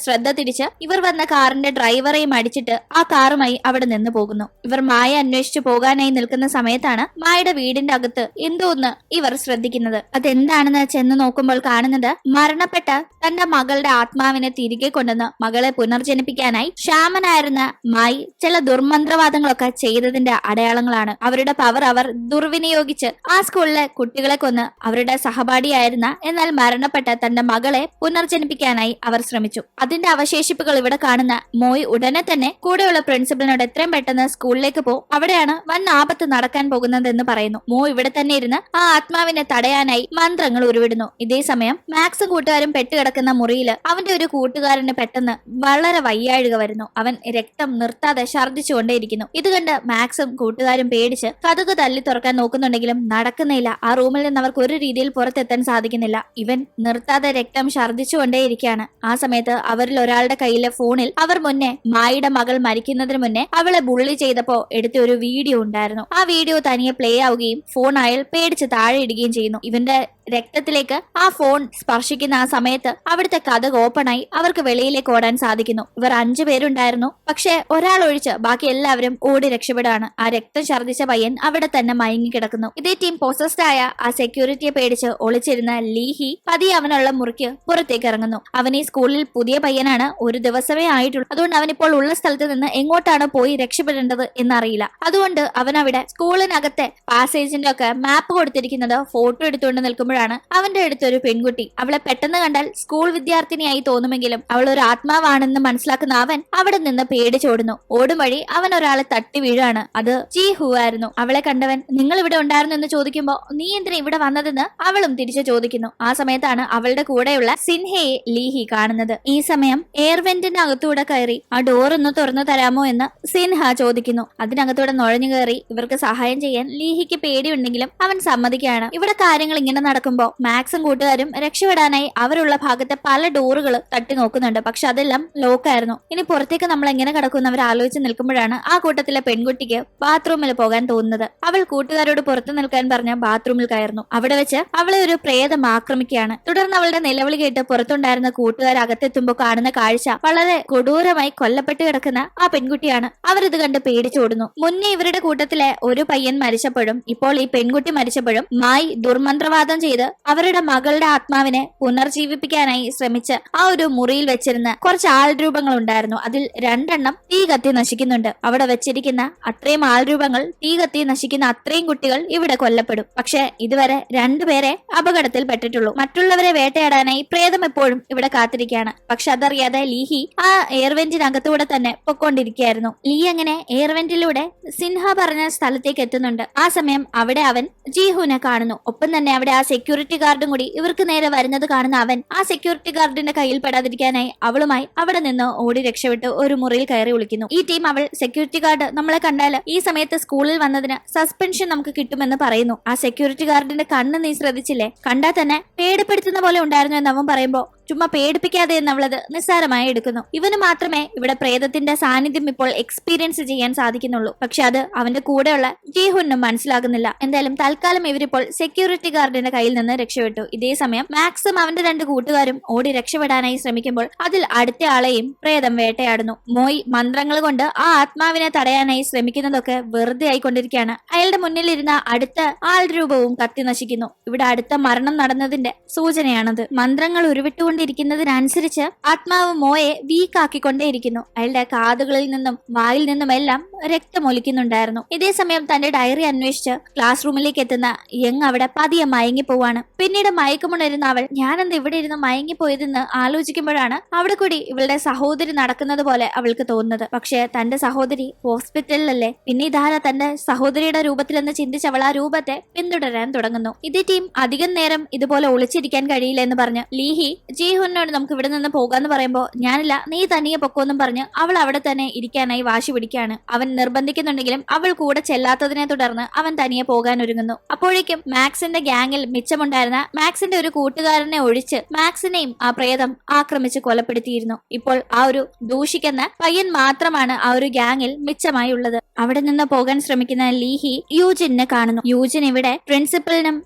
ശ്രദ്ധ തിരിച്ച് ഇവർ വന്ന കാറിന്റെ ഡ്രൈവറെയും അടിച്ചിട്ട് ആ കാറുമായി അവിടെ നിന്ന് പോകുന്നു. ഇവർ മായ അന്വേഷിച്ചു പോകാനായി നിൽക്കുന്ന സമയത്താണ് മായയുടെ വീടിന്റെ അകത്ത് എന്തോന്ന് ഇവർ ശ്രദ്ധിക്കുന്നത്. അതെന്താണെന്ന് ചെന്ന് നോക്കുമ്പോൾ കാണുന്നത് മരണപ്പെട്ട തന്റെ മകളുടെ ആത്മാവിനെ തിരികെ കൊണ്ടുവന്ന് മകളെ പുനർജനിപ്പിക്കാനായി ശ്യാമനായിരുന്ന മായി ചില ദുർമന്ത്രവാദങ്ങളൊക്കെ ചെയ്തതിന്റെ അടയാളങ്ങളാണ്. അവരുടെ പവർ അവർ ദുർവിനിയോഗിച്ച് ആ സ്കൂളിലെ കുട്ടികളെ കൊന്ന് അവരുടെ സഹപാഠിയായിരുന്ന എന്നാൽ മരണപ്പെട്ട തന്റെ മകളെ പുനർജനിപ്പിക്കാനായി അവർ ശ്രമിച്ചു. അതിന്റെ അവശേഷിപ്പുകൾ ഇവിടെ കാണുന്ന മോയ് ഉടനെ തന്നെ കൂടെയുള്ള പ്രിൻസിപ്പലിനോട് എത്രയും പെട്ടെന്ന് സ്കൂളിലേക്ക് പോകും, അവിടെയാണ് വൻ ആപത്ത് നടക്കാൻ പോകുന്നതെന്ന് പറയുന്നു. മോ ഇവിടെ തന്നെ ഇരുന്ന് ആ ആത്മാവിനെ തടയാനായി മന്ത്രങ്ങൾ ഉരുവിടുന്നു. ഇതേ സമയം മാക്സും കൂട്ടുകാരും പെട്ടുകിടക്കുന്ന മുറിയിൽ അവന്റെ ഒരു കൂട്ടുകാരന് പെട്ടെന്ന് വളരെ വയ്യാഴിക വരുന്നു. അവൻ രക്തം നിർത്താതെ ഛർദ്ദിച്ചുകൊണ്ടേയിരിക്കുന്നു. ഇത് കണ്ട് മാക്സും കൂട്ടുകാരും പേടിച്ച് കതക് തല്ലി തുറക്കാൻ നോക്കുന്നുണ്ടെങ്കിലും നടക്കുന്നില്ല. ആ റൂമിൽ നിന്ന് അവർക്ക് ഒരു രീതിയിൽ പുറത്തെത്താൻ സാധിക്കുന്നില്ല. ഇവൻ നിർത്താതെ രക്തം ഛർദ്ദിച്ചുകൊണ്ടേയിരിക്കുകയാണ്. ആ സമയത്ത് അവരിൽ ഒരാളുടെ കയ്യിലെ ഫോണിൽ അവർ മുന്നേ മായിയുടെ മകൾ മരിക്കുന്നതിന് മുന്നേ അവളെ ബുള്ളി ചെയ്തപ്പോ എടുത്ത ഒരു വീഡിയോ ഉണ്ടായിരുന്നു. ആ വീഡിയോ തനിയെ പ്ലേ ആവുകയും ഫോൺ അയാൾ പേടിച്ച് താഴെ ഇടുകയും ചെയ്യുന്നു. ഇവന്റെ രക്തത്തിലേക്ക് ആ ഫോൺ സ്പർശിക്കുന്ന ആ സമയത്ത് അവിടുത്തെ കതക് ഓപ്പണായി അവർക്ക് വെളിയിലേക്ക് ഓടാൻ സാധിക്കുന്നു. ഇവർ 5 പേരുണ്ടായിരുന്നു. പക്ഷെ ഒരാൾ ഒഴിച്ച് ബാക്കി എല്ലാവരും ഓടി രക്ഷപ്പെടാണ്. ആ രക്തം ഛർദ്ദിച്ച പയ്യൻ അവിടെ തന്നെ മയങ്ങി കിടക്കുന്നു. ഇതേ ടീം പൊസസ്ഡ് ആയ ആ സെക്യൂരിറ്റിയെ പേടിച്ച് ഒളിച്ചിരുന്ന ലീഹി പതിയെ അവനുള്ള മുറിക്ക് പുറത്തേക്ക് ഇറങ്ങുന്നു. അവൻ ഈ സ്കൂളിൽ പുതിയ പയ്യനാണ്, ഒരു ദിവസമേ ആയിട്ടുള്ളൂ. അതുകൊണ്ട് അവനിപ്പോൾ ഉള്ള സ്ഥലത്ത് നിന്ന് എങ്ങോട്ടാണ് പോയി രക്ഷപ്പെടേണ്ടത് എന്നറിയില്ല. അതുകൊണ്ട് അവൻ അവിടെ സ്കൂളിനകത്തെ പാസേജിന്റെ ഒക്കെ മാപ്പ് കൊടുത്തിരിക്കുന്നത് ഫോട്ടോ എടുത്തുകൊണ്ട് നിൽക്കുമ്പോഴാണ് അവന്റെ അടുത്തൊരു പെൺകുട്ടി. അവളെ പെട്ടെന്ന് കണ്ടാൽ സ്കൂൾ വിദ്യാർത്ഥിനിയായി തോന്നുമെങ്കിലും അവൾ ഒരു ആത്മാവാണെന്ന് മനസ്സിലാക്കുന്ന അവൻ അവിടെ നിന്ന് പേടിച്ചോടുന്നു. ഓടും വഴി അവൻ ഒരാളെ തട്ടി വീഴാണ്. അത് ജീഹു ആയിരുന്നു. അവളെ കണ്ടവൻ നിങ്ങൾ ഇവിടെ ഉണ്ടായിരുന്നു എന്ന് ചോദിക്കുമ്പോ നീ എന്തിനാ ഇവിടെ വന്നതെന്ന് അവളും തിരിച്ചു ചോദിക്കുന്നു. ആ സമയത്താണ് അവളുടെ കൂടെയുള്ള സിൻഹയെ ലീഹി കാണുന്നത്. ഈ സമയം എയർവെന്റിന്റെ അകത്തൂടെ കയറി ആ ഡോർ ഒന്ന് തുറന്നു തരാമോ എന്ന് സിൻഹ ചോദിക്കുന്നു. അതിനകത്തൂടെ നുഴഞ്ഞു കയറി ഇവർക്ക് സഹായം ചെയ്യാൻ ലീഹിക്ക് പേടിയുണ്ടെങ്കിലും അവൻ സമ്മതിക്കുകയാണ്. ഇവിടെ കാര്യങ്ങൾ ഇങ്ങനെ നടക്കുമ്പോ മാക്സും കൂട്ടുകാരും രക്ഷപ്പെടാനായി അവരുള്ള ഭാഗത്തെ പല ഡോറുകൾ തട്ടി നോക്കുന്നുണ്ട്. പക്ഷെ അതെല്ലാം ലോക്കായിരുന്നു. ഇനി പുറത്തേക്ക് നമ്മൾ എങ്ങനെ കിടക്കും അവർ ആലോചിച്ച് നിൽക്കുമ്പോഴാണ് ആ കൂട്ടത്തിലെ പെൺകുട്ടിക്ക് ബാത്റൂമിൽ പോകാൻ തോന്നുന്നത്. അവൾ കൂട്ടുകാരോട് പുറത്തു നിൽക്കാൻ പറഞ്ഞ ബാത്റൂമിൽ കയറുന്നു. അവിടെ വെച്ച് അവളെ ഒരു പ്രേതം ആക്രമിക്കുകയാണ്. തുടർന്ന് അവളുടെ നിലവിളി കേട്ട് പുറത്തുണ്ടായിരുന്ന കൂട്ടുകാർ അകത്തെത്തുമ്പോൾ കാണുന്ന കാഴ്ച വളരെ കൊടൂരമായി കൊല്ലപ്പെട്ട് കിടക്കുന്ന ആ പെൺകുട്ടിയാണ്. അവരിത് കണ്ട് പേടിച്ചോടുന്നു. മുന്നേ ഇവരുടെ കൂട്ടത്തിലെ ഒരു പയ്യൻ മരിച്ചപ്പോഴും ഇപ്പോൾ ഈ പെൺകുട്ടി മരിച്ചപ്പോഴും മായി ദുർമന്ത്രവാദം ചെയ്ത് അവരുടെ മകളുടെ ആത്മാവിനെ പുനർജീവിപ്പിക്കാനായി ശ്രമിച്ച് ആ ഒരു മുറിയിൽ വെച്ചിരുന്ന കുറച്ച് ആൾ രൂപങ്ങൾ ഉണ്ടായിരുന്നു. അതിൽ 2 എണ്ണം തീ കത്തി നശിക്കുന്നുണ്ട്. അവിടെ വെച്ചിരിക്കുന്ന അത്രയും ആൾ രൂപങ്ങൾ തീ കത്തി നശിക്കുന്ന അത്രയും കുട്ടികൾ ഇവിടെ കൊല്ലപ്പെടും. പക്ഷെ ഇതുവരെ 2 പേരെ അപകടത്തിൽ പെട്ടിട്ടുള്ളൂ. മറ്റുള്ളവരെ വേട്ടയാടാനായി പ്രേതം എപ്പോഴും ഇവിടെ കാത്തിരിക്കുകയാണ്. പക്ഷെ അതറിയാതെ ലീഹി ആ എയർവെന്റിനകത്തൂടെ തന്നെ പൊക്കോണ്ടിരിക്കുകയായിരുന്നു. ലീ അങ്ങനെ എയർവെന്റിലൂടെ സിൻഹ പറഞ്ഞ സ്ഥലത്തേക്ക് എത്തുന്നുണ്ട്. ആ സമയം അവിടെ അവൻ ജീഹുവിനെ കാണുന്നു. ഒപ്പം തന്നെ അവിടെ ആ സെക്യൂരിറ്റി ഗാർഡും കൂടി ഇവർക്ക് നേരെ വരുന്നത് കാണുന്ന അവൻ ആ സെക്യൂരിറ്റി ഗാർഡിന്റെ കയ്യിൽ പെടാതിരിക്കാനായി അവളുമായി അവിടെ നിന്ന് ഓടി രക്ഷപ്പെട്ട് ഒരു മുറിയിൽ കയറി വിളിക്കുന്നു. ഈ ടീം അവൾ സെക്യൂരിറ്റി ഗാർഡ് നമ്മളെ കണ്ടാൽ ഈ സമയത്ത് സ്കൂളിൽ വന്നതിന് സസ്പെൻഷൻ നമുക്ക് കിട്ടുമെന്ന് പറയുന്നു. ആ സെക്യൂരിറ്റി ഗാർഡിന്റെ കണ്ണ് നീ ശ്രദ്ധിച്ചില്ലേ? കണ്ടാൽ തന്നെ പേടിപ്പെടുത്തുന്ന പോലെ ഉണ്ടായിരുന്നു എന്ന് അവൻ പറയുമ്പോ ചുമ്മാ പേടിപ്പിക്കാതെ എന്നുള്ളത് നിസ്സാരമായി എടുക്കുന്നു. ഇവന് മാത്രമേ ഇവിടെ പ്രേതത്തിന്റെ സാന്നിധ്യം ഇപ്പോൾ എക്സ്പീരിയൻസ് ചെയ്യാൻ സാധിക്കുന്നുള്ളൂ. പക്ഷെ അത് അവന്റെ കൂടെയുള്ള ജീഹുനും മനസ്സിലാകുന്നില്ല. എന്തായാലും തൽക്കാലം ഇവരിപ്പോൾ സെക്യൂരിറ്റി ഗാർഡിന്റെ കയ്യിൽ നിന്ന് രക്ഷപ്പെട്ടു. ഇതേ സമയം മാക്സും അവന്റെ 2 കൂട്ടുകാരും ഓടി രക്ഷപ്പെടാനായി ശ്രമിക്കുമ്പോൾ അതിൽ അടുത്ത ആളെയും പ്രേതം വേട്ടയാടുന്നു. മോയ് മന്ത്രങ്ങൾ കൊണ്ട് ആ ആത്മാവിനെ തടയാനായി ശ്രമിക്കുന്നതൊക്കെ വെറുതെ ആയിക്കൊണ്ടിരിക്കുകയാണ്. അയാളുടെ മുന്നിലിരുന്ന അടുത്ത ആൾ രൂപവും കത്തി നശിക്കുന്നു. ഇവിടെ അടുത്ത മരണം നടന്നതിന്റെ സൂചനയാണത്. മന്ത്രങ്ങൾ ഉരുവിട്ടുകൊണ്ട് വന്നുകൊണ്ടിരിക്കുന്നതിനനുസരിച്ച് ആത്മാവ് മോയെ വീക്കാക്കിക്കൊണ്ടേയിരിക്കുന്നു. അയാളുടെ കാതുകളിൽ നിന്നും വായിൽ നിന്നുമെല്ലാം രക്തമൊലിക്കുന്നുണ്ടായിരുന്നു. ഇതേ സമയം തന്റെ ഡയറി അന്വേഷിച്ച് ക്ലാസ് റൂമിലേക്ക് എത്തുന്ന യങ് അവിടെ പതിയെ മയങ്ങിപ്പോവാണ്. പിന്നീട് മയക്കമുണരുന്ന അവൾ ഞാനെന്ത് ഇവിടെ ഇരുന്ന് മയങ്ങിപ്പോയതെന്ന് ആലോചിക്കുമ്പോഴാണ് അവിടെ കൂടി ഇവളുടെ സഹോദരി നടക്കുന്നത് പോലെ അവൾക്ക് തോന്നുന്നത്. പക്ഷെ തന്റെ സഹോദരി ഹോസ്പിറ്റലിലല്ലേ, പിന്നെ ഇതാരാ തന്റെ സഹോദരിയുടെ രൂപത്തിലെന്ന് ചിന്തിച്ച് അവൾ ആ രൂപത്തെ പിന്തുടരാൻ തുടങ്ങുന്നു. ഇതേ ടീം അധികം നേരം ഇതുപോലെ ഒളിച്ചിരിക്കാൻ കഴിയില്ല എന്ന് പറഞ്ഞ് ലീഹി ജീഹുനോട് നമുക്ക് ഇവിടെ നിന്ന് പോകാന്ന് പറയുമ്പോ ഞാനില്ല, നീ തനിയെ പൊക്കോന്നും പറഞ്ഞ് അവൾ അവിടെ തന്നെ ഇരിക്കാനായി വാശി പിടിക്കാണ്. അവൻ നിർബന്ധിക്കുന്നുണ്ടെങ്കിലും അവൾ കൂടെ ചെല്ലാത്തതിനെ തുടർന്ന് അവൻ തനിയെ പോകാൻ ഒരുങ്ങുന്നു. അപ്പോഴേക്കും മാക്സിന്റെ ഗ്യാങ്ങിൽ മിച്ചമുണ്ടായിരുന്ന മാക്സിന്റെ ഒരു കൂട്ടുകാരനെ ഒഴിച്ച് മാക്സിനെയും ആ പ്രേതം ആക്രമിച്ച് കൊലപ്പെടുത്തിയിരുന്നു. ഇപ്പോൾ ആ ഒരു ദൂഷിക്കുന്ന പയ്യൻ മാത്രമാണ് ആ ഒരു ഗ്യാങ്ങിൽ മിച്ചമായി ഉള്ളത്. അവിടെ നിന്ന് പോകാൻ ശ്രമിക്കുന്ന ലീഹി യൂജിനെ കാണുന്നു. യൂജിൻ ഇവിടെ പ്രിൻസിപ്പലിനും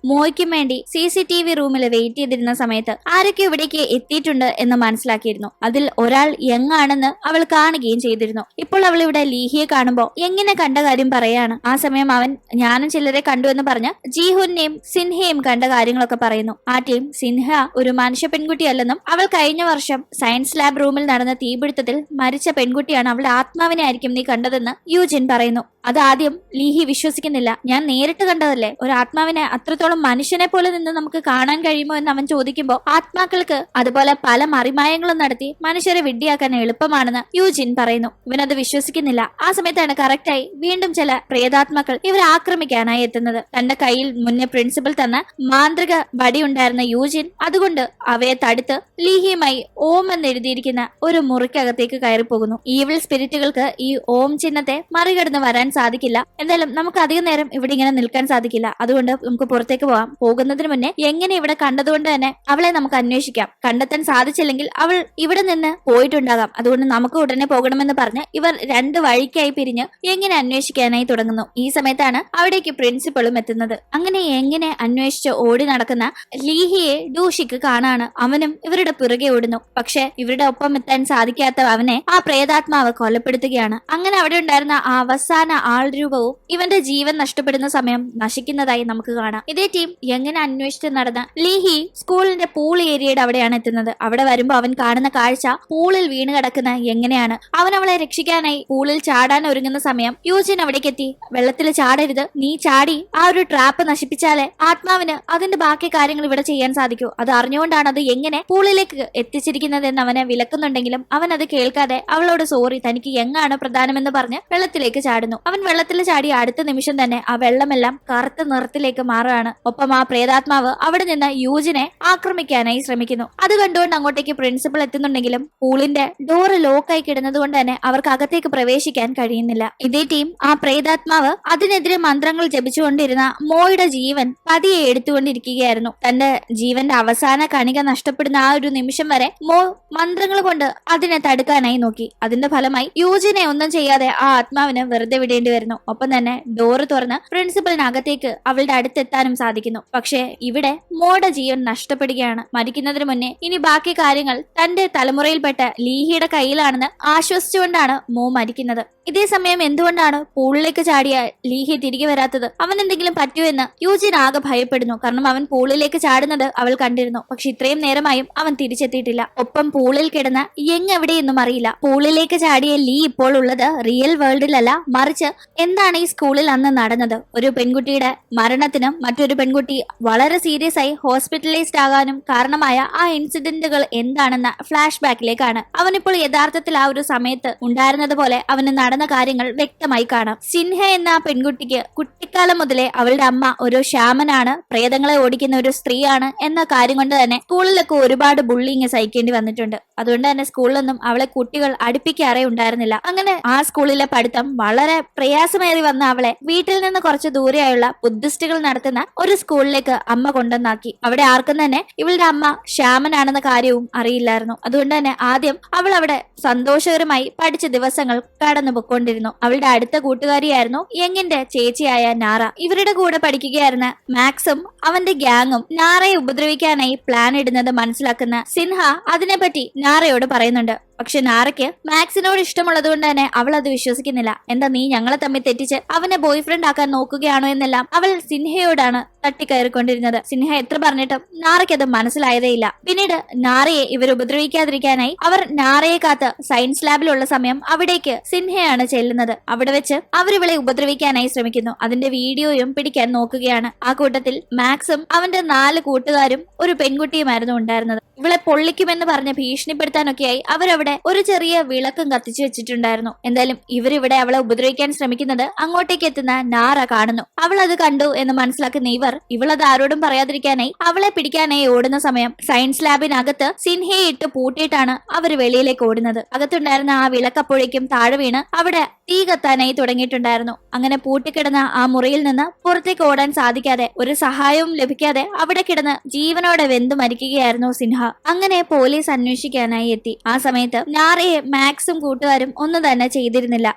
മോയ്ക്കും വേണ്ടി CCTV റൂമിൽ വെയിറ്റ് ചെയ്തിരുന്ന സമയത്ത് ആരൊക്കെ ഇവിടേക്ക് എത്തിയിട്ടുണ്ട് എന്ന് മനസ്സിലാക്കിയിരുന്നു. അതിൽ ഒരാൾ യങ് ആണെന്ന് അവൾ കാണുകയും ചെയ്തിരുന്നു. ഇപ്പോൾ അവൾ ഇവിടെ ലീഹിയെ കാണുമ്പോൾ യങ്ങിനെ കണ്ട കാര്യം പറയാണ്. ആ സമയം അവൻ ഞാനും ചിലരെ കണ്ടു എന്ന് പറഞ്ഞ് ജീഹുനെയും സിൻഹയും കണ്ട കാര്യങ്ങളൊക്കെ പറയുന്നു. ആ ടീം സിൻഹ ഒരു മനുഷ്യ പെൺകുട്ടിയല്ലെന്നും അവൾ കഴിഞ്ഞ വർഷം സയൻസ് ലാബ് റൂമിൽ നടന്ന തീപിടുത്തത്തിൽ മരിച്ച പെൺകുട്ടിയാണ്, അവളുടെ ആത്മാവിനെ ആയിരിക്കും നീ കണ്ടതെന്ന് യൂജിൻ പറയുന്നു. അതാദ്യം ലീഹി വിശ്വസിക്കുന്നില്ല. ഞാൻ നേരിട്ട് കണ്ടതല്ലേ, ഒരു ആത്മാവിനെ അത്രത്തോളം മനുഷ്യനെ പോലെ നിന്ന് നമുക്ക് കാണാൻ കഴിയുമോ എന്ന് അവൻ ചോദിക്കുമ്പോൾ ആത്മാക്കൾക്ക് അതുപോലെ പല മറിമായങ്ങളും നടത്തി മനുഷ്യരെ വിഡ്ഢിയാക്കാൻ എളുപ്പമാണെന്ന് യൂജിൻ പറയുന്നു. ഇവനത് വിശ്വസിക്കുന്നില്ല. ആ സമയത്താണ് കറക്റ്റായി വീണ്ടും ചില പ്രേതാത്മാക്കൾ ഇവരെ ആക്രമിക്കാനായി എത്തുന്നത്. തന്റെ കയ്യിൽ മുന്നേ പ്രിൻസിപ്പൽ തന്ന മാന്ത്രിക വടി ഉണ്ടായിരുന്ന യൂജിൻ അതുകൊണ്ട് അവയെ തടുത്ത് ലീഹിയുമായി ഓം എന്ന് എഴുതിയിരിക്കുന്ന ഒരു മുറിക്കകത്തേക്ക് കയറി പോകുന്നു. ഈവിൾ സ്പിരിറ്റുകൾക്ക് ഈ ഓം ചിഹ്നത്തെ മറികടന്ന് വരാൻ സാധിക്കില്ല. എന്തായാലും നമുക്ക് അധികം നേരം ഇവിടെ ഇങ്ങനെ നിൽക്കാൻ സാധിക്കില്ല. അതുകൊണ്ട് നമുക്ക് പുറത്തേക്ക് പോകാം. പോകുന്നതിന് മുന്നേ എങ്ങനെ ഇവിടെ കണ്ടതുകൊണ്ട് തന്നെ അവളെ നമുക്ക് അന്വേഷിക്കാം. കണ്ടെത്താൻ സാധിച്ചില്ലെങ്കിൽ അവൾ ഇവിടെ നിന്ന് പോയിട്ടുണ്ടാകാം. അതുകൊണ്ട് നമുക്ക് ഉടനെ പോകണമെന്ന് പറഞ്ഞ് ഇവർ രണ്ട് വഴിക്കായി പിരിഞ്ഞ് എങ്ങനെ അന്വേഷിക്കാനായി തുടങ്ങുന്നു. ഈ സമയത്താണ് അവിടേക്ക് പ്രിൻസിപ്പളും എത്തുന്നത്. അങ്ങനെ എങ്ങനെ അന്വേഷിച്ച് ഓടി നടക്കുന്ന ലീഹിയെ ഡൂഷിക്ക് കാണാണ്. അവനും ഇവരുടെ പിറകെ ഓടുന്നു. പക്ഷെ ഇവരുടെ ഒപ്പം എത്താൻ സാധിക്കാത്ത അവനെ ആ പ്രേതാത്മാവ് കൊലപ്പെടുത്തുകയാണ്. അങ്ങനെ അവിടെ ഉണ്ടായിരുന്ന ആ അവസാന ആൾ രൂപവും ഇവന്റെ ജീവൻ നഷ്ടപ്പെടുന്ന സമയം നശിക്കുന്നതായി നമുക്ക് കാണാം. ഇതേ ടീം എങ്ങനെ അന്വേഷിച്ച് നടന്ന ലീഹി സ്കൂളിന്റെ പൂൾ ഏരിയയുടെ അവിടെയാണ് എത്തുന്നത്. അവിടെ വരുമ്പോ അവൻ കാണുന്ന കാഴ്ച പൂളിൽ വീണ് കിടക്കുന്ന എങ്ങനെയാണ്. അവൻ അവളെ രക്ഷിക്കാനായി പൂളിൽ ചാടാൻ ഒരുങ്ങുന്ന സമയം യൂജിൻ അവിടേക്ക് എത്തി. വെള്ളത്തിൽ ചാടരുത്, നീ ചാടി ആ ഒരു ട്രാപ്പ് നശിപ്പിച്ചാലേ ആത്മാവിന് അതിന്റെ ബാക്കി കാര്യങ്ങൾ ഇവിടെ ചെയ്യാൻ സാധിക്കൂ. അത് അറിഞ്ഞുകൊണ്ടാണ് അത് എങ്ങനെ പൂളിലേക്ക് എത്തിച്ചിരിക്കുന്നത് എന്ന് അവനെ വിലക്കുന്നുണ്ടെങ്കിലും അവൻ അത് കേൾക്കാതെ അവളോട് സോറി, തനിക്ക് എങ്ങാണ് പ്രധാനമെന്ന് പറഞ്ഞ് വെള്ളത്തിലേക്ക് ചാടുന്നു. അവൻ വെള്ളത്തിൽ ചാടി അടുത്ത നിമിഷം തന്നെ ആ വെള്ളമെല്ലാം കറുത്ത നിറത്തിലേക്ക് മാറുകയാണ്. ഒപ്പം ആ പ്രേതാത്മാവ് അവിടെ നിന്ന് യൂജിനെ ആക്രമിക്കാനായി ശ്രമിക്കുന്നു. അത് കണ്ടുകൊണ്ട് അങ്ങോട്ടേക്ക് പ്രിൻസിപ്പൽ എത്തുന്നുണ്ടെങ്കിലും പൂളിന്റെ ഡോറ് ലോക്കായി കിടന്നത് കൊണ്ട് തന്നെ അവർക്ക് അകത്തേക്ക് പ്രവേശിക്കാൻ കഴിയുന്നില്ല. ഇതേ ടീം ആ പ്രേതാത്മാവ് അതിനെതിരെ മന്ത്രങ്ങൾ ജപിച്ചുകൊണ്ടിരുന്ന മോയുടെ ജീവൻ പതിയെ എടുത്തുകൊണ്ടിരിക്കുകയായിരുന്നു. തന്റെ ജീവന്റെ അവസാന കണിക നഷ്ടപ്പെടുന്ന ആ ഒരു നിമിഷം വരെ മോ മന്ത്രങ്ങൾ കൊണ്ട് അതിനെ തടുക്കാനായി നോക്കി. അതിന്റെ ഫലമായി യൂജിനെ ഒന്നും ചെയ്യാതെ ആ ആത്മാവിന് വെറുതെ വിടേണ്ടി വരുന്നു. ഒപ്പം തന്നെ ഡോറ് തുറന്ന് പ്രിൻസിപ്പലിനകത്തേക്ക് അവളുടെ അടുത്തെത്താനും സാധിക്കുന്നു. പക്ഷേ ഇവിടെ മോയുടെ ജീവൻ നഷ്ടപ്പെടുകയാണ്. മരിക്കുന്നതിന് മുന്നേ ഇനി ബാക്കി കാര്യങ്ങൾ തന്റെ തലമുറയിൽപ്പെട്ട ലീഹിയുടെ കയ്യിലാണെന്ന് ആശ്വസിച്ചുകൊണ്ടാണ് മോ മരിക്കുന്നത്. ഇതേ സമയം എന്തുകൊണ്ടാണ് പൂളിലേക്ക് ചാടിയ ലീഹി തിരികെ വരാത്തത്, അവൻ എന്തെങ്കിലും പറ്റുമോ എന്ന് യൂജിൻ ആകെ ഭയപ്പെടുന്നു. കാരണം അവൻ പൂളിലേക്ക് ചാടുന്നത് അവൾ കണ്ടിരുന്നു. പക്ഷെ ഇത്രയും നേരമായും അവൻ തിരിച്ചെത്തിയിട്ടില്ല. ഒപ്പം പൂളിൽ കിടന്ന യങ് എവിടെയെന്നും അറിയില്ല. പൂളിലേക്ക് ചാടിയ ലീ ഇപ്പോൾ ഉള്ളത് റിയൽ വേൾഡിലല്ല, മറിച്ച് എന്താണ് ഈ സ്കൂളിൽ അന്ന് നടന്നത്, ഒരു പെൺകുട്ടിയുടെ മരണത്തിനും മറ്റൊരു പെൺകുട്ടി വളരെ സീരിയസ് ആയി ഹോസ്പിറ്റലൈസ്ഡ് ആകാനും കാരണമായ ആ ഇൻസിഡന്റുകൾ എന്താണെന്ന ഫ്ലാഷ് ബാക്കിലേക്കാണ്. അവനിപ്പോൾ യഥാർത്ഥത്തിൽ ആ ഒരു സമയത്ത് ഉണ്ടായിരുന്നത് പോലെ അവന് നടന്ന കാര്യങ്ങൾ വ്യക്തമായി കാണാം. സിൻഹ എന്ന ആ പെൺകുട്ടിക്ക് കുട്ടിക്കാലം മുതലേ അവളുടെ അമ്മ ഒരു ഷാമനാണ്, പ്രേതങ്ങളെ ഓടിക്കുന്ന ഒരു സ്ത്രീയാണ് എന്ന കാര്യം കൊണ്ട് തന്നെ സ്കൂളിലൊക്കെ ഒരുപാട് ബുള്ളിങ് സഹിക്കേണ്ടി വന്നിട്ടുണ്ട്. അതുകൊണ്ട് തന്നെ സ്കൂളിലൊന്നും അവളെ കുട്ടികൾ അടുപ്പിക്കാറേ ഉണ്ടായിരുന്നില്ല. അങ്ങനെ ആ സ്കൂളിലെ പഠിത്തം വളരെ പ്രയാസമേറി വന്ന അവളെ വീട്ടിൽ നിന്ന് കുറച്ച് ദൂരെയായുള്ള ബുദ്ധിസ്റ്റുകൾ നടത്തുന്ന ഒരു സ്കൂളിലേക്ക് അമ്മ കൊണ്ടുവന്നാക്കി. അവിടെ ആർക്കും തന്നെ ഇവളുടെ അമ്മ ശ്യാമനാണെന്ന കാര്യവും അറിയില്ലായിരുന്നു. അതുകൊണ്ട് തന്നെ ആദ്യം അവൾ അവിടെ സന്തോഷകരമായി പഠിച്ച ദിവസങ്ങൾ കടന്നു പൊക്കൊണ്ടിരുന്നു. അവളുടെ അടുത്ത കൂട്ടുകാരിയായിരുന്നു യങ്ങിന്റെ ചേച്ചിയായ നാറ. ഇവരുടെ കൂടെ പഠിക്കുകയായിരുന്ന മാക്സും അവന്റെ ഗ്യാങ്ങും നാറയെ ഉപദ്രവിക്കാനായി പ്ലാൻ ഇടുന്നത് മനസ്സിലാക്കുന്ന സിൻഹ അതിനെപ്പറ്റി നാറയോട് പറയുന്നുണ്ട്. പക്ഷെ നാറയ്ക്ക് മാക്സിനോട് ഇഷ്ടമുള്ളത് കൊണ്ട് തന്നെ അവൾ അത് വിശ്വസിക്കുന്നില്ല. എന്താ നീ ഞങ്ങളെ തമ്മിൽ തെറ്റിച്ച് അവനെ ബോയ് ഫ്രണ്ട് ആക്കാൻ നോക്കുകയാണോ എന്നെല്ലാം അവൾ സിൻഹയോടാണ് തട്ടിക്കയറിക്കൊണ്ടിരുന്നത്. സിൻഹ എത്ര പറഞ്ഞിട്ടും നാറയ്ക്ക് അത് മനസ്സിലായതേയില്ല. പിന്നീട് നാറയെ ഇവർ ഉപദ്രവിക്കാതിരിക്കാനായി അവർ നാറയെ കാത്ത് സയൻസ് ലാബിലുള്ള സമയം അവിടേക്ക് സിൻഹയാണ് ചെല്ലുന്നത്. അവിടെ വെച്ച് അവരിവളെ ഉപദ്രവിക്കാനായി ശ്രമിക്കുന്നു. അതിന്റെ വീഡിയോയും പിടിക്കാൻ നോക്കുകയാണ്. ആ കൂട്ടത്തിൽ മാക്സും അവന്റെ 4 കൂട്ടുകാരും ഒരു പെൺകുട്ടിയുമായിരുന്നു ഉണ്ടായിരുന്നത്. ഇവളെ പൊള്ളിക്കുമെന്ന് പറഞ്ഞ് ഭീഷണിപ്പെടുത്താനൊക്കെയായി അവരവിടെ ഒരു ചെറിയ വിളക്കും കത്തിച്ചു വെച്ചിട്ടുണ്ടായിരുന്നു. എന്തായാലും ഇവരിവിടെ അവളെ ഉപദ്രവിക്കാൻ ശ്രമിക്കുന്നത് അങ്ങോട്ടേക്ക് എത്തുന്ന നാറ കാണുന്നു. അവൾ അത് കണ്ടു എന്ന് മനസ്സിലാക്കുന്ന ഇവളത് ആരോടും പറയാതിരിക്കാനായി അവളെ പിടിക്കാനായി ഓടുന്ന സമയം സയൻസ് ലാബിനകത്ത് സിൻഹയെ ഇട്ട് പൂട്ടിയിട്ടാണ് അവർ വെളിയിലേക്ക് ഓടുന്നത്. അകത്തുണ്ടായിരുന്ന ആ വിളക്കപ്പോഴേക്കും താഴെ വീണ് അവിടെ തീ കത്താനായി തുടങ്ങിയിട്ടുണ്ടായിരുന്നു. അങ്ങനെ പൂട്ടിക്കിടന്ന ആ മുറിയിൽ നിന്ന് പുറത്തേക്ക് ഓടാൻ സാധിക്കാതെ ഒരു സഹായവും ലഭിക്കാതെ അവിടെ കിടന്ന് ജീവനോടെ വെന്തു മരിക്കുകയായിരുന്നു സിൻഹ. അങ്ങനെ പോലീസ് അന്വേഷിക്കാനായി എത്തി. ആ സമയത്ത് നാറയെ മാക്സും കൂട്ടുകാരും ഒന്നും തന്നെ ചെയ്തിരുന്നില്ല.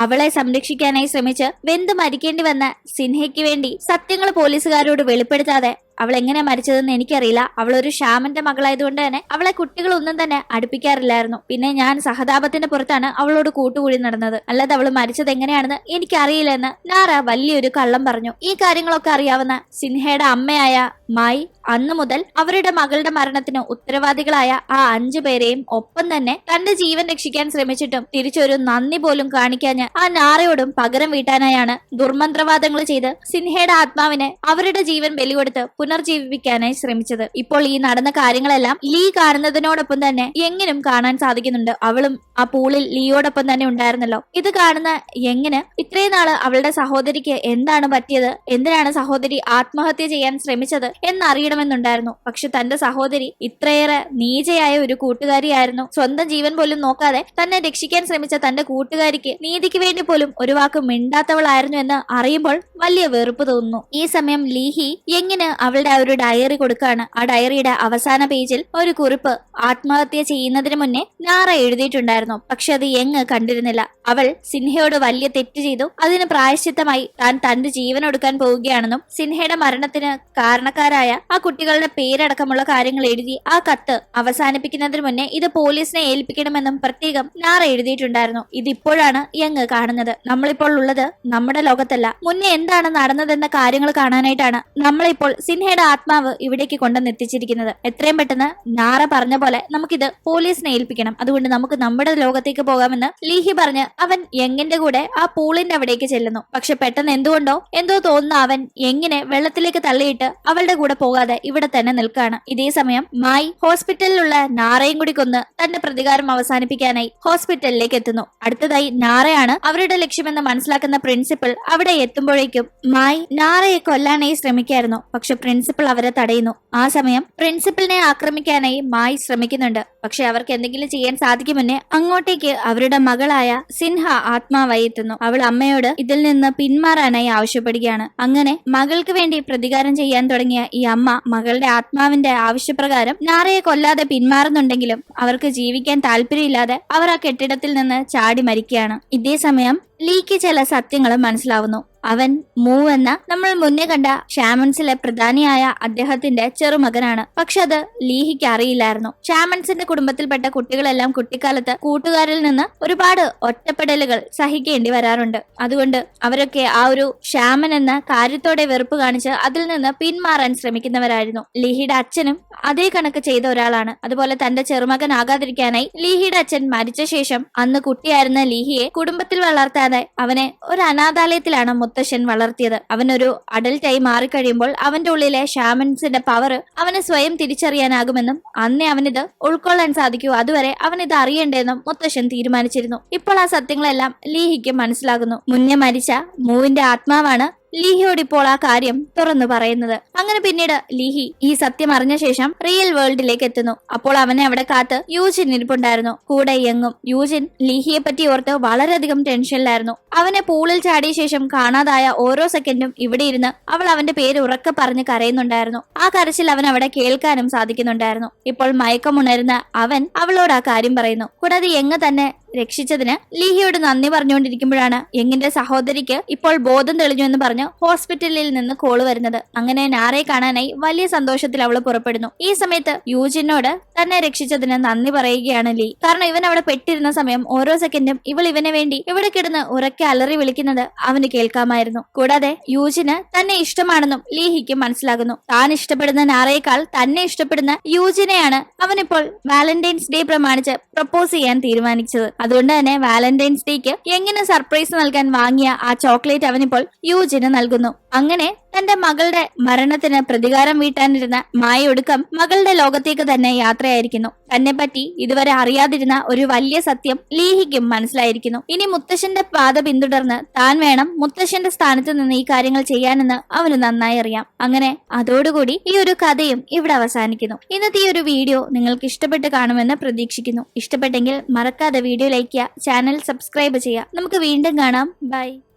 അവളെ സംരക്ഷിക്കാനായി ശ്രമിച്ച് വെന്തു മരിക്കേണ്ടി വന്ന സിൻഹയ്ക്ക് വേണ്ടി സത്യങ്ങൾ പോലീസുകാരോട് വെളിപ്പെടുത്താതെ അവൾ എങ്ങനെ മരിച്ചതെന്ന് എനിക്കറിയില്ല. അവൾ ഒരു ഷ്യാമന്റെ മകളായതുകൊണ്ട് തന്നെ അവളെ കുട്ടികളൊന്നും തന്നെ അടുപ്പിക്കാറില്ലായിരുന്നു. പിന്നെ ഞാൻ സഹതാപത്തിന്റെ പുറത്താണ് അവളോട് കൂട്ടുകൂടി നടന്നത്. അല്ലാതെ അവൾ മരിച്ചത് എങ്ങനെയാണെന്ന് എനിക്കറിയില്ലെന്ന് നാറ വലിയൊരു കള്ളം പറഞ്ഞു. ഈ കാര്യങ്ങളൊക്കെ അറിയാവുന്ന സിൻഹയുടെ അമ്മയായ മായി അന്നു മുതൽ അവരുടെ മകളുടെ മരണത്തിന് ഉത്തരവാദികളായ ആ 5 പേരെയും ഒപ്പം തന്നെ തന്റെ ജീവൻ രക്ഷിക്കാൻ ശ്രമിച്ചിട്ടും തിരിച്ചൊരു നന്ദി പോലും കാണിക്കാഞ്ഞ് ആ നാറയോടും പകരം വീട്ടാനായാണ് ദുർമന്ത്രവാദങ്ങൾ ചെയ്ത് സിൻഹയുടെ ആത്മാവിനെ അവരുടെ ജീവൻ ബലികൊടുത്ത് പുനർജീവിപ്പിക്കാനായി ശ്രമിച്ചത്. ഇപ്പോൾ ഈ നടന്ന കാര്യങ്ങളെല്ലാം ലീ കാണുന്നതിനോടൊപ്പം തന്നെ യെങ്ങിനും കാണാൻ സാധിക്കുന്നുണ്ട്. അവളും ആ പൂളിൽ ലീയോടൊപ്പം തന്നെ ഉണ്ടായിരുന്നല്ലോ. ഇത് കാണുന്ന യെങ്ങിന് ഇത്രയും നാള് അവളുടെ സഹോദരിക്ക് എന്താണ് പറ്റിയത്, എന്തിനാണ് സഹോദരി ആത്മഹത്യ ചെയ്യാൻ ശ്രമിച്ചത് എന്നറിയണമെന്നുണ്ടായിരുന്നു. പക്ഷെ തന്റെ സഹോദരി ഇത്രയേറെ നീചയായ ഒരു കൂട്ടുകാരിയായിരുന്നു. സ്വന്തം ജീവൻ പോലും നോക്കാതെ തന്നെ രക്ഷിക്കാൻ ശ്രമിച്ച തന്റെ കൂട്ടുകാരിക്ക് നീതിക്ക് വേണ്ടി പോലും ഒരു വാക്ക് മിണ്ടാത്തവളായിരുന്നു എന്ന് അറിയുമ്പോൾ വലിയ വെറുപ്പ് തോന്നുന്നു. ഈ സമയം ലീഹി യെങ്ങിന് അവളുടെ ഒരു ഡയറി കൊടുക്കാണ്. ആ ഡയറിയുടെ അവസാന പേജിൽ ഒരു കുറിപ്പ് ആത്മഹത്യ ചെയ്യുന്നതിന് മുന്നേ നാറ എഴുതിയിട്ടുണ്ടായിരുന്നു. പക്ഷെ അത് യെങ് കണ്ടിരുന്നില്ല. അവൾ സിൻഹയോട് വലിയ തെറ്റ് ചെയ്തു. അതിന് പ്രായശ്ചിത്തമായി താൻ തന്റെ ജീവൻ ഒടുക്കാൻ പോവുകയാണെന്നും സിൻഹയുടെ മരണത്തിന് കാരണക്കാരായ ആ കുട്ടികളുടെ പേരടക്കമുള്ള കാര്യങ്ങൾ എഴുതി ആ കത്ത് അവസാനിപ്പിക്കുന്നതിന് മുന്നേ ഇത് പോലീസിനെ ഏൽപ്പിക്കണമെന്നും പ്രത്യേകം നാറ എഴുതിയിട്ടുണ്ടായിരുന്നു. ഇതിപ്പോഴാണ് യങ് കാണുന്നത്. നമ്മളിപ്പോൾ ഉള്ളത് നമ്മുടെ ലോകത്തല്ല, മുന്നേ എന്താണ് നടന്നതെന്ന കാര്യങ്ങൾ കാണാനായിട്ടാണ് നമ്മളിപ്പോൾ സിൻഹയുടെ ആത്മാവ് ഇവിടേക്ക് കൊണ്ടുവന്നെത്തിച്ചിരിക്കുന്നത്. എത്രയും പെട്ടെന്ന് നാറ പറഞ്ഞ പോലെ നമുക്കിത് പോലീസിനെ ഏൽപ്പിക്കണം. അതുകൊണ്ട് നമുക്ക് നമ്മുടെ ലോകത്തേക്ക് പോകാമെന്ന് ലീഹി പറഞ്ഞ് അവൻ യങ്ങിന്റെ കൂടെ ആ പൂളിന്റെ അവിടേക്ക് ചെല്ലുന്നു. പക്ഷെ പെട്ടെന്ന് എന്തോ തോന്നുന്ന അവൻ യങ്ങിനെ വെള്ളത്തിലേക്ക് തള്ളിയിട്ട് അവളുടെ കൂടെ പോകാതെ ഇവിടെ തന്നെ നിൽക്കാണ്. ഇതേ സമയം മായി ഹോസ്പിറ്റലിലുള്ള നാറയും കൂടി കൊന്ന് തന്റെ പ്രതികാരം അവസാനിപ്പിക്കാനായി ഹോസ്പിറ്റലിലേക്ക് എത്തുന്നു. അടുത്തതായി നാറയാണ് അവരുടെ ലക്ഷ്യമെന്ന് മനസ്സിലാക്കുന്ന പ്രിൻസിപ്പൽ അവിടെ എത്തുമ്പോഴേക്കും മായി നാറയെ കൊല്ലാനായി ശ്രമിക്കായിരുന്നു. പക്ഷെ പ്രിൻസിപ്പൽ അവരെ തടയുന്നു. ആ സമയം പ്രിൻസിപ്പലിനെ ആക്രമിക്കാനായി മായി ശ്രമിക്കുന്നുണ്ട്. പക്ഷെ അവർക്ക് എന്തെങ്കിലും ചെയ്യാൻ സാധിക്കുമെന്നേ അങ്ങോട്ടേക്ക് അവരുടെ മകളായ സിൻഹ ആത്മാവായി എത്തുന്നു. അവൾ അമ്മയോട് ഇതിൽ നിന്ന് പിന്മാറാനായി ആവശ്യപ്പെടുകയാണ്. അങ്ങനെ മകൾക്ക് വേണ്ടി പ്രതികാരം ചെയ്യാൻ തുടങ്ങിയ ഈ അമ്മ മകളുടെ ആത്മാവിന്റെ ആവശ്യപ്രകാരം നാറയെ കൊല്ലാതെ പിന്മാറുന്നുണ്ടെങ്കിലും അവർക്ക് ജീവിക്കാൻ താല്പര്യമില്ലാതെ അവർ ആ കെട്ടിടത്തിൽ നിന്ന് ചാടി മരിക്കുകയാണ്. ഇതേ സമയം ലീക്ക് ചില സത്യങ്ങളും മനസ്സിലാവുന്നു. അവൻ മൂ എന്ന നമ്മൾ മുന്നേ കണ്ട ഷാമൻസിലെ പ്രധാനിയായ അദ്ദേഹത്തിന്റെ ചെറുമകനാണ്. പക്ഷെ അത് ലീഹിക്ക് അറിയില്ലായിരുന്നു. ഷാമൻസിന്റെ കുടുംബത്തിൽപ്പെട്ട കുട്ടികളെല്ലാം കുട്ടിക്കാലത്ത് കൂട്ടുകാരിൽ നിന്ന് ഒരുപാട് ഒറ്റപ്പെടലുകൾ സഹിക്കേണ്ടി വരാറുണ്ട്. അതുകൊണ്ട് അവരൊക്കെ ആ ഒരു ഷാമൻ എന്ന കാര്യത്തോടെ വെറുപ്പ് കാണിച്ച് അതിൽ നിന്ന് പിന്മാറാൻ ശ്രമിക്കുന്നവരായിരുന്നു. ലീഹിയുടെ അച്ഛനും അതേ കണക്ക് ചെയ്ത ഒരാളാണ്. അതുപോലെ തന്റെ ചെറുമകനാകാതിരിക്കാനായി ലീഹിയുടെ അച്ഛൻ മരിച്ച ശേഷം അന്ന് കുട്ടിയായിരുന്ന ലീഹിയെ കുടുംബത്തിൽ വളർത്താതെ അവനെ ഒരു അനാഥാലയത്തിലാണ് മുത്തശ്ശൻ വളർത്തിയത്. അവനൊരു അഡൽട്ടായി മാറിക്കഴിയുമ്പോൾ അവന്റെ ഉള്ളിലെ ഷാമൻസിന്റെ പവർ അവന് സ്വയം തിരിച്ചറിയാനാകുമെന്നും അന്നേ അവനിത് ഉൾക്കൊള്ളാൻ സാധിക്കൂ, അതുവരെ അവൻ ഇത് അറിയണ്ടേന്നും മുത്തശ്ശൻ തീരുമാനിച്ചിരുന്നു. ഇപ്പോൾ ആ സത്യങ്ങളെല്ലാം ലീഹിക്ക് മനസ്സിലാകുന്നു. മുന്നേ മരിച്ച മൂവിന്റെ ആത്മാവാണ് ലീഹിയോട് ഇപ്പോൾ ആ കാര്യം തുറന്നു പറയുന്നത്. അങ്ങനെ പിന്നീട് ലീഹി ഈ സത്യം അറിഞ്ഞ ശേഷം റിയൽ വേൾഡിലേക്ക് എത്തുന്നു. അപ്പോൾ അവനെ അവിടെ കാത്ത് യൂജിൻ ഇരിപ്പുണ്ടായിരുന്നു. കൂടെ യങ്ങും. യൂജിൻ ലീഹിയെ പറ്റി ഓർത്ത് വളരെയധികം ടെൻഷനിലായിരുന്നു. അവനെ പൂളിൽ ചാടിയ ശേഷം കാണാതായ ഓരോ സെക്കൻഡും ഇവിടെ ഇരുന്ന് അവൾ അവന്റെ പേര് ഉറക്കെ പറഞ്ഞ് കരയുന്നുണ്ടായിരുന്നു. ആ കരച്ചിൽ അവൻ അവിടെ കേൾക്കാനും സാധിക്കുന്നുണ്ടായിരുന്നു. ഇപ്പോൾ മയക്കമുണരുന്ന അവൻ അവളോട് ആ കാര്യം പറയുന്നു. കൂടാതെ യങ് തന്നെ രക്ഷിച്ചതിന് ലീഹിയോട് നന്ദി പറഞ്ഞുകൊണ്ടിരിക്കുമ്പോഴാണ് യങ്ങിന്റെ സഹോദരിക്ക് ഇപ്പോൾ ബോധം തെളിഞ്ഞു എന്ന് പറഞ്ഞ് ഹോസ്പിറ്റലിൽ നിന്ന് കോള് വരുന്നത്. അങ്ങനെ നാറയെ കാണാനായി വലിയ സന്തോഷത്തിൽ അവള് പുറപ്പെടുന്നു. ഈ സമയത്ത് യൂജിനോട് തന്നെ രക്ഷിച്ചതിന് നന്ദി പറയുകയാണ് ലീ. കാരണം ഇവൻ അവിടെ പെട്ടിരുന്ന സമയം ഓരോ സെക്കൻഡും ഇവൾ ഇവന് വേണ്ടി ഇവിടെ കിടന്ന് ഉറക്കെ അലറി വിളിക്കുന്നത് അവന് കേൾക്കാമായിരുന്നു. കൂടാതെ യൂജിന് തന്നെ ഇഷ്ടമാണെന്നും ലീഹിക്ക് മനസ്സിലാകുന്നു. താൻ ഇഷ്ടപ്പെടുന്ന നാറയേക്കാൾ തന്നെ ഇഷ്ടപ്പെടുന്ന യൂജിനെയാണ് അവനിപ്പോൾ വാലന്റൈൻസ് ഡേ പ്രമാണിച്ച് പ്രപ്പോസ് ചെയ്യാൻ തീരുമാനിച്ചത്. അതുകൊണ്ട് തന്നെ വാലന്റൈൻസ് ഡേക്ക് എങ്ങനെ സർപ്രൈസ് നൽകാൻ വാങ്ങിയ ആ ചോക്ലേറ്റ് അവനിപ്പോൾ യൂജിന് നൽകുന്നു. അങ്ങനെ തന്റെ മകളുടെ മരണത്തിന് പ്രതികാരം വീട്ടാനിരുന്ന മായൊടുക്കം മകളുടെ ലോകത്തേക്ക് തന്നെ യാത്രയായിരിക്കുന്നു. തന്നെ പറ്റി ഇതുവരെ അറിയാതിരുന്ന ഒരു വലിയ സത്യം ലീഹിക്കും മനസ്സിലായിരിക്കുന്നു. ഇനി മുത്തശ്ശന്റെ പാത പിന്തുടർന്ന് താൻ വേണം മുത്തശ്ശന്റെ സ്ഥാനത്ത് നിന്ന് ഈ കാര്യങ്ങൾ ചെയ്യാനെന്ന് അവന് നന്നായി അറിയാം. അങ്ങനെ അതോടുകൂടി ഈ ഒരു കഥയും ഇവിടെ അവസാനിക്കുന്നു. ഇന്നത്തെ ഈ ഒരു വീഡിയോ നിങ്ങൾക്ക് ഇഷ്ടപ്പെട്ട് കാണുമെന്ന് പ്രതീക്ഷിക്കുന്നു. ഇഷ്ടപ്പെട്ടെങ്കിൽ മറക്കാതെ വീഡിയോ ലൈക്ക് ചെയ്യുക, ചാനൽ സബ്സ്ക്രൈബ് ചെയ്യുക. നമുക്ക് വീണ്ടും കാണാം. ബൈ.